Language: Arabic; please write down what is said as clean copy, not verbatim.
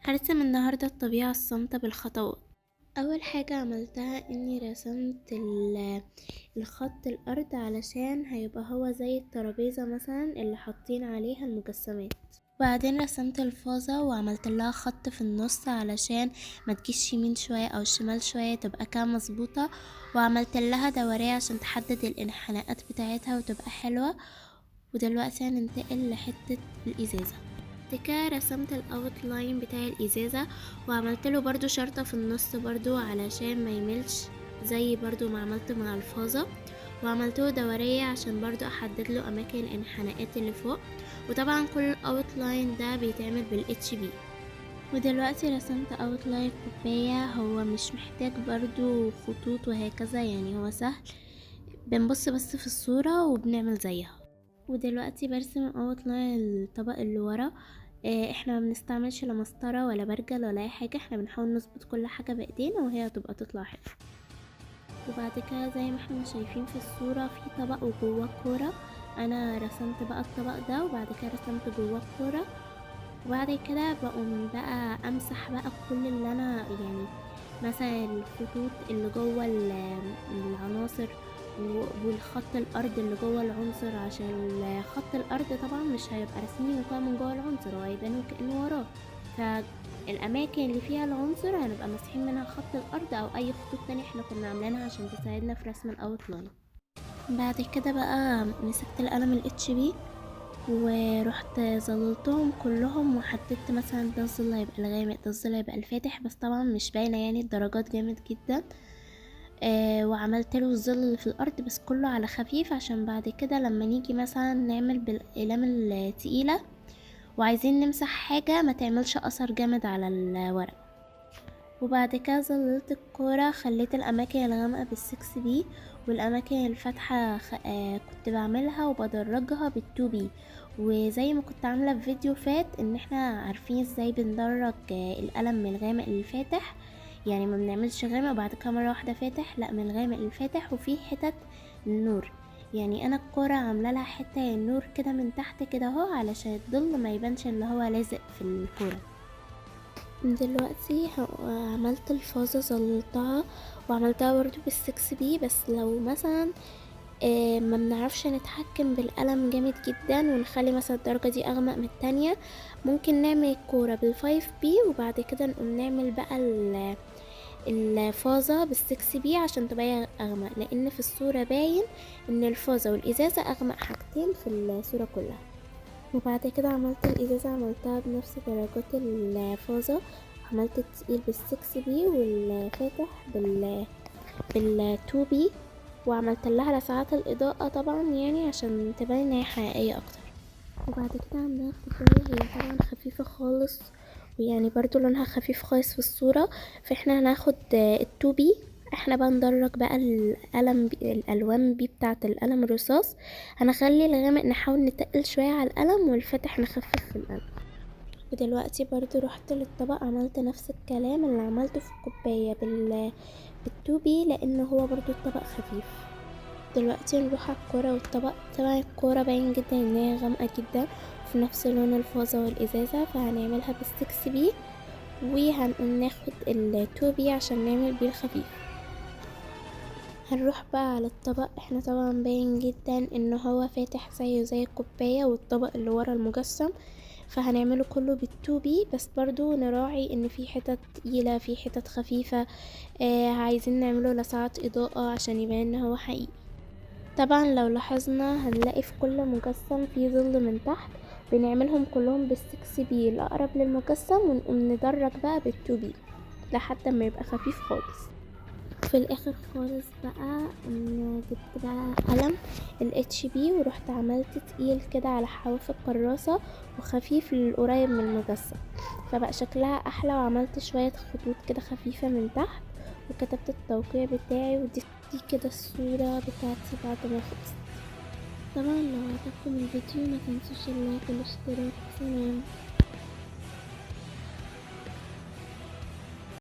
هرسم النهاردة الطبيعة الصامتة بالخطوات. أول حاجة عملتها إني رسمت الخط الأرض علشان هيبقى هو زي الترابيزة مثلا اللي حاطين عليها المجسمات. وبعدين رسمت الفازة وعملت لها خط في النص علشان ما تجيش يمين شوية أو شمال شوية، تبقى كده مظبوطة. وعملت لها دورية عشان تحدد الانحناءات بتاعتها وتبقى حلوة. ودلوقتي هننتقل لحتة الإزازة. بعد كده رسمت الاوتلاين بتاع الازازة وعملت له برضو شرطة في النص برضو علشان ما يملش، زي برضو ما عملت مع الفازة. وعملت له دورية عشان برضو احدد له اماكن الانحناءات اللي فوق. وطبعا كل الاوتلاين ده بيتعمل بالاتش بي. ودلوقتي رسمت اوتلاين كوباية، هو مش محتاج برضو خطوط وهكذا، يعني هو سهل، بنبص بس في الصورة وبنعمل زيها. ودلوقتي برسم اوتلاين الطبق اللي ورا. احنا ما بنستعملش لا مسطره ولا برجل ولا اي حاجه، احنا بنحاول نظبط كل حاجه بايدينا وهي تطلع حلوه. وبعد كده زي ما احنا شايفين في الصوره في طبق وجواه كوره، انا رسمت بقى الطبق ده وبعد كده رسمت جواه الكوره. وبعد كده بقوم بقى امسح بقى كل اللي انا يعني مثلا الخطوط اللي جوه العناصر والخط الارض اللي جوه العنصر، عشان خط الارض طبعا مش هيبقى رسمينه كده من جوه العنصر، هو هيبان كأنه وراه. فالاماكن اللي فيها العنصر هنبقى ماسحين منها خط الارض او اي خطوط تانية احنا كنا عاملينها عشان تساعدنا في رسم الاوتلاين. بعد كده بقى مسكت القلم الاتش بي ورحت ظللتهم كلهم وحددت مثلا ده الظل هيبقى الغامق ده الظل هيبقى الفاتح، بس طبعا مش باينه يعني الدرجات جامد جدا. وعملت له الظل اللي في الارض بس كله على خفيف، عشان بعد كده لما نيجي مثلا نعمل بالاقلام التقيله وعايزين نمسح حاجه ما تعملش اثر جامد على الورق. وبعد كده ظللت الكورة، خليت الأماكن الغامقة بالسكس بي والأماكن الفاتحة كنت بعملها وبدرجها بالتو بي. وزي ما كنت عاملة في فيديو فات ان احنا عارفين ازاي بندرج القلم من الغامق للفاتح، يعني ما بنعملش غامق وبعد كده مرة واحدة فاتح، لا من الغامق للفاتح وفي حتت النور. يعني انا الكورة عاملة لها حتة النور كده من تحت كده اهو علشان الظل ما يبانش اللي هو لازق في الكورة. دلوقتي عملت الفازة ظللتها وعملتها برضو بالسكس بي، بس لو مثلا ما بنعرفش نتحكم بالقلم جامد جدا ونخلي مثلا الدرجة دي اغمق من التانية، ممكن نعمل الكورة بالفايف بي وبعد كده نقوم نعمل بقى الفازة بالسكس بي عشان تبقى اغمق، لان في الصورة باين ان الفازة والازازة اغمق حاجتين في الصورة كلها. وبعد كده عملت الازازة عملتها بنفس درجات الفازة، عملت التقيل بالسكس بي والفاتح بالتو بي، وعملت لها لسعات الاضاءة طبعا يعني عشان تبان ان هي حقيقية اكتر. وبعد كده عملنا الكوباية، هي طبعا خفيفة خالص ويعني برضو لونها خفيف خالص في الصورة، فاحنا هناخد التو بي. احنا بقى ندرج بقى الالوان بي بتاعه القلم الرصاص، هنخلي الغامق نحاول نتقل شويه على القلم والفاتح نخفف في القلم. ودلوقتي برضو رحت للطبق عملت نفس الكلام اللي عملته في الكوبايه بالتو بي، لان هو برضو الطبق خفيف. دلوقتي نروح على الكورة والطبق. طبعا الكورة باين جدا ان هي غامقة جدا في نفس لون الفازة والازازة، فهنعملها بالسكس بي وهنقوم ناخد التو بي عشان نعمل بيه الخفيف. هنروح بقى على الطبق، احنا طبعا باين جدا ان هو فاتح زيه زي الكوباية والطبق اللي ورا المجسم، فهنعمله كله بالتو بي، بس برضو نراعي ان في حتت تقيلة في حتت خفيفة، عايزين نعمله لسعات اضاءة عشان يبان ان هو حقيقي. طبعا لو لاحظنا هنلاقي في كل مجسم فيه ظل من تحت، بنعملهم كلهم بالسكس بي الأقرب للمجسم ونقوم ندرج بقى بالتو بي لحد ما يبقى خفيف خالص. في الاخر خالص بقى جبت بقى قلم الاتش بي ورحت عملت تقيل كده على حواف الكراسة وخفيف للقريب من المجسم، فبقى شكلها احلى. وعملت شوية خطوط كده خفيفة من تحت وكتبت التوقيع بتاعي، ودي كده الصورة بتاعتي بعد ما خلصت. طبعا لو عجبكم الفيديو ما تنسوش اللايك والاشتراك. سلام.